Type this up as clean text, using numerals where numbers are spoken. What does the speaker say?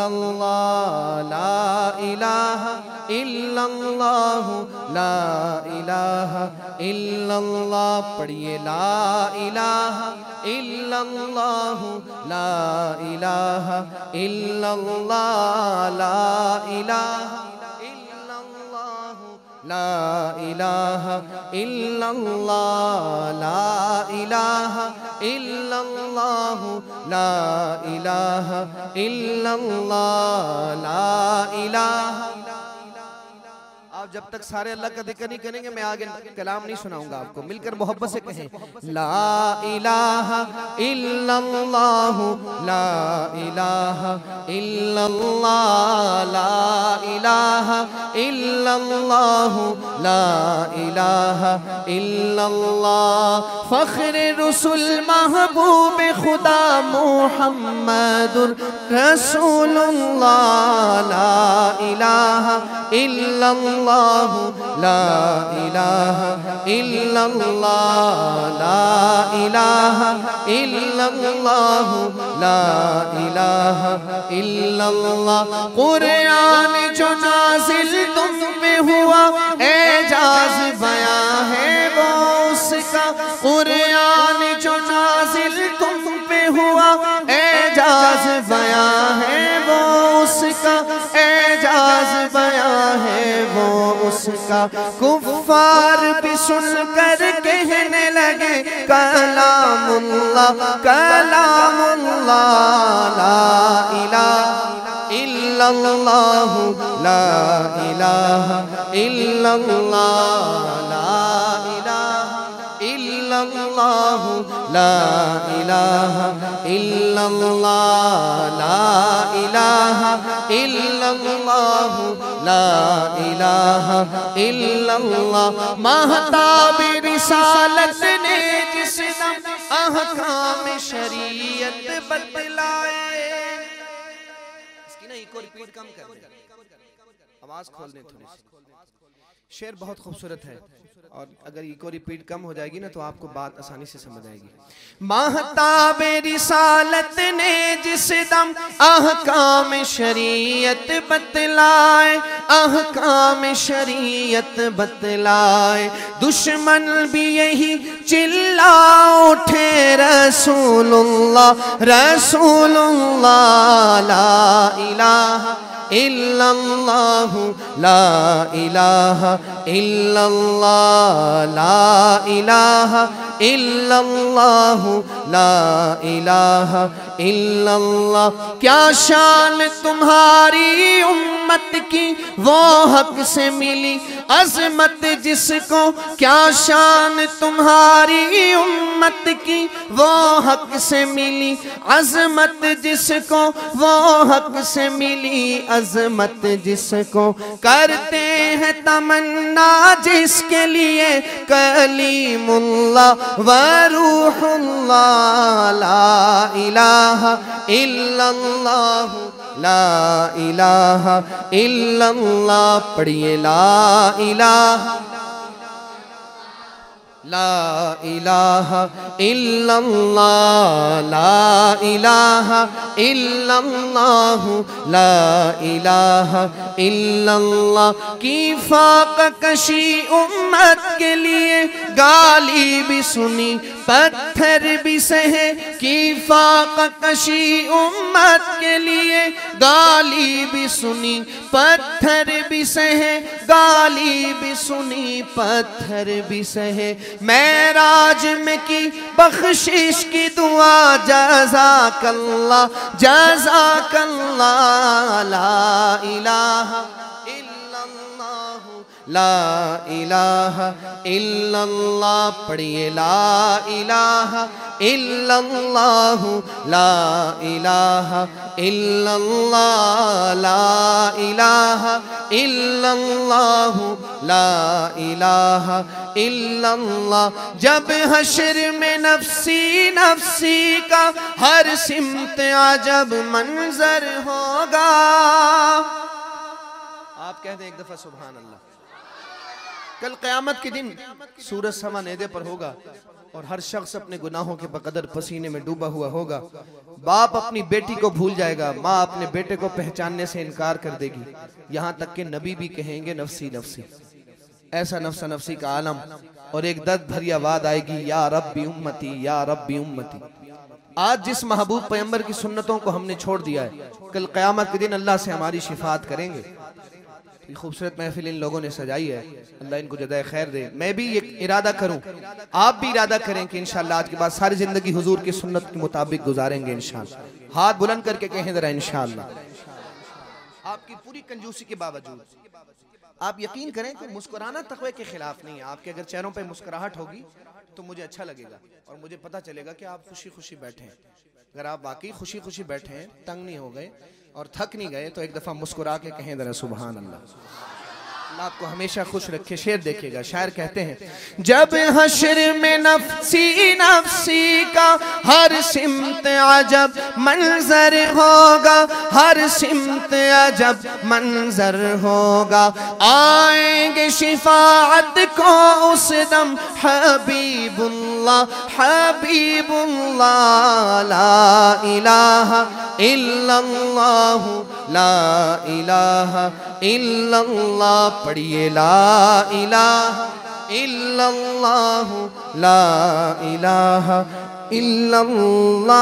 الا اللہ لا الہ الا اللہ لا الہ الا اللہ. پڑھیے لا الہ الا اللہ لا الہ الا اللہ لا الہ الا اللہ لا الہ الا اللہ لا الہ الا اللہ لا الہ الا اللہ لا الہ. آپ جب تک سارے اللہ کا ذکر نہیں کریں گے میں آگے کلام نہیں سناؤں گا آپ کو. مل کر محبت سے کہیں لا الہ الا اللہ لا الہ الا اللہ لا الہ الا اللہ لا الہ الا اللہ. فخر رسول محبوب خدا محمد رسول اللہ لا الہ الا اللہ لا الہ الا اللہ لا الہ الا اللہ لا الہ الا اللہ. قرآن جو نازل تم پہ ہوا اعجاز بیاں ہے وہ اس کا. قرآن جو نازل تم پہ ہوا اعجاز بیاں ہے وہ اس کا. اعجاز بیاں ہے وہ اس کا. کفار بھی سن کر کہنے لگے کلام اللہ کلام اللہ لا الہ الا اللہ لا الہ الا اللہ لا الہ الا اللہ لا الہ الا اللہ لا الہ الا اللہ لا الہ الا اللہ. مہتاب رسالت نے جس دم احکام شریعت بتلائے. اس کی نا ایک اور ریپیٹ کم کر دیں, آواز کھول دیں تھوڑی سی. شعر بہت خوبصورت ہے اور اگر یہ کو ریپیٹ کم ہو جائے گی نا تو آپ کو بات آسانی سے سمجھ آئے گی. مہتاب رسالت نے جس دم احکام شریعت بتلائے احکام شریعت بتلائے. دشمن بھی یہی چلا اٹھے رسول اللہ رسول اللہ لا الہ الا اللہ لا الہ الا اللہ لا الہ الا اللہ لا الہ الا اللہ. کیا شان تمہاری امت کی وہ حق سے ملی عظمت جس کو. کیا شان تمہاری امت کی وہ حق سے ملی عظمت جس کو وہ حق سے ملی عظمت جس کو. کرتے ہیں تمنا جس کے لیے کلیم اللہ و روح اللہ لا الہ الا اللہ لا الہ الا اللہ. پڑھیے لا الہ لا الہ الا اللہ لا الہ الا اللہ لا الہ الا اللہ. کی فاقہ کشی امت کے لیے گالی بھی سنی پتھر بھی سہے. کی فاقہ کشی امت کے لیے گالی بھی سنی پتھر بھی سہے گالی بھی سنی پتھر بھی سہے. معراج میں کی بخشش کی دعا جزاک اللہ جزاک اللہ لا الہ الا اللہ لا الہ الا اللہ. پڑھیے لا الہ الا اللہ لا الہ الا اللہ لا الہ الا اللہ لا الہ الا اللہ. جب حشر میں نفسی نفسی کا ہر سمت عجب منظر ہوگا. آپ کہہ دیں ایک دفعہ سبحان اللہ. کل قیامت کے دن سورج سما نیدے پر ہوگا اور ہر شخص اپنے گناہوں کے بقدر پسینے میں ڈوبا ہوا ہوگا. باپ اپنی بیٹی کو بھول جائے گا, ماں اپنے بیٹے کو پہچاننے سے انکار کر دے گی, یہاں تک کہ نبی بھی کہیں گے نفسی نفسی. ایسا نفس نفسی کا عالم, اور ایک درد بھری آواز آئے گی, یا ربی امتی یا ربی امتی. آج جس محبوب پیغمبر کی سنتوں کو ہم نے چھوڑ دیا ہے, کل قیامت کے دن اللہ سے ہماری شفاعت کریں گے. یہ خوبصورت محفل ان لوگوں نے سجائی ہے, اللہ ان کو جزائے خیر دے. میں بھی یہ ارادہ کروں, آپ بھی ارادہ کریں کہ انشاءاللہ آج کے بعد ساری زندگی حضور کی سنت کے مطابق گزاریں گے انشاءاللہ. ہاتھ بلند کر کے کہیں ذرا انشاءاللہ. آپ کی پوری کنجوسی کے باوجود آپ یقین کریں کہ مسکرانا تقوی کے خلاف نہیں ہے. آپ کے اگر چہروں پہ مسکراہٹ ہوگی تو مجھے اچھا لگے گا, اور مجھے پتہ چلے گا کہ آپ خوشی خوشی بیٹھے ہیں. اگر آپ واقعی خوشی خوشی بیٹھے ہیں, تنگ نہیں ہو گئے اور تھک نہیں گئے, تو ایک دفعہ مسکرا کے کہیں ذرا سبحان اللہ. اللہ آپ کو ہمیشہ خوش رکھے. شعر دیکھیے گا, شاعر کہتے ہیں, جب حشر میں نفسی نفسی کا ہر سمت عجب منظر ہوگا, ہر سمت عجب منظر ہوگا, آئیں گے شفاعت کو اس دم حبیب اللہ حبیب اللہ. لا الہ الا اللہ لا الہ الا اللہ. پڑھیے لا الہ الا اللہ لا الہ الا اللہ.